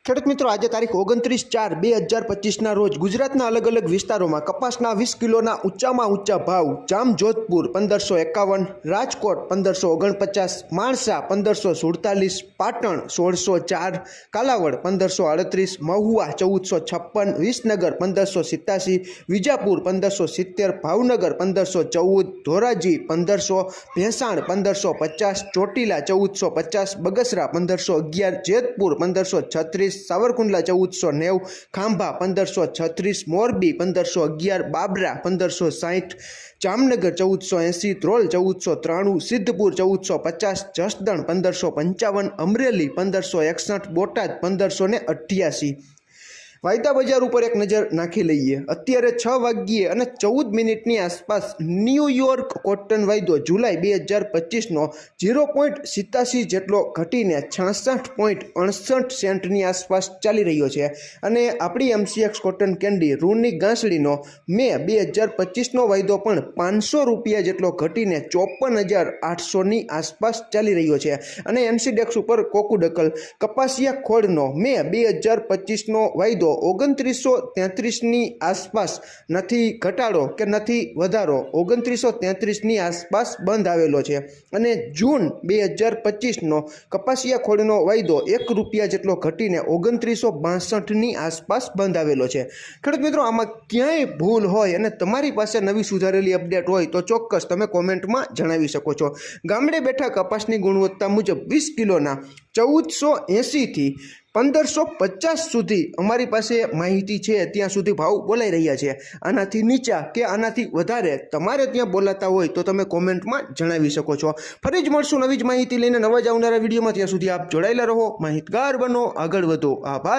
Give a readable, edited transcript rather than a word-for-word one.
ખેડૂત મિત્રો, આજે તારીખ 29/4/2025ના રોજ ગુજરાતના અલગ અલગ વિસ્તારોમાં કપાસના 20 કિલોના ઊંચામાં ઊંચા ભાવ જામજોધપુર 1551, રાજકોટ 1549, માણસા 1547, પાટણ 1604, કાલાવડ 1538, મહુવા 1456, વિસનગર 1587, વિજાપુર 1570, ભાવનગર 1514, ધોરાજી 1500, ભેંસાણ 1550, ચોટીલા 1450, બગસરા 1511, જેતપુર 1536, સાવરકુંડલા 1490, ખાંભા 1536, મોરબી 1511, બાબરા 1560, જામનગર 1480, ધ્રોલ 1493, સિદ્ધપુર 1450, જસદણ 1555, અમરેલી 1561, બોટાદ 1588। વાયદા બજાર ઉપર એક નજર નાખી લઈએ। અત્યારે 6 વાગ્યે અને 14 આસપાસ ન્યૂયોર્ક કોટન વાયદો જુલાઈ 2025નો 0.87 જેટલો ઘટીને 66.68 સેન્ટની આસપાસ ચાલી રહ્યો છે અને આપણી MCX કોટન કેન્ડી રૂની ગાંસડીનો મે 2025નો વાયદો પણ 500 રૂપિયા જેટલો ઘટીને 54,800ની આસપાસ ચાલી રહ્યો છે અને એમસીડેક્સ ઉપર કોકુડકલ કપાસિયા ખોળનો મે 2025નો વાયદો 2933ની આસપાસ નથી ઘટાડો કે નથી વધારો, 2933ની આસપાસ બંધ આવેલો છે અને જૂન 2025નો કપાસિયા ખોળનો વાયદો 1 રૂપિયા જેટલો ઘટીને 2962ની આસપાસ બંધ આવેલો છે। ખેડૂત મિત્રો, આમાં ક્યાંય ભૂલ હોય અને તમારી પાસે નવી સુધારેલી અપડેટ હોય તો ચોક્કસ તમે કોમેન્ટમાં જણાવી શકો છો। ગામડે બેઠા કપાસની ગુણવત્તા મુજબ 20 કિલોના 1480થી 1550 સુધી અમારી પાસે માહિતી છે, ત્યાં સુધી ભાવ બોલાઈ રહ્યા છે। આનાથી નીચા કે આનાથી વધારે તમારે ત્યાં બોલાતા હોય તો તમે કોમેન્ટમાં જણાવી શકો છો। ફરી જ મળશું નવી જ માહિતી લઈને નવા જ આવનારા વિડીયોમાં। ત્યાં સુધી આપ જોડાયેલા રહો, માહિતગાર બનો, આગળ વધો। આભાર।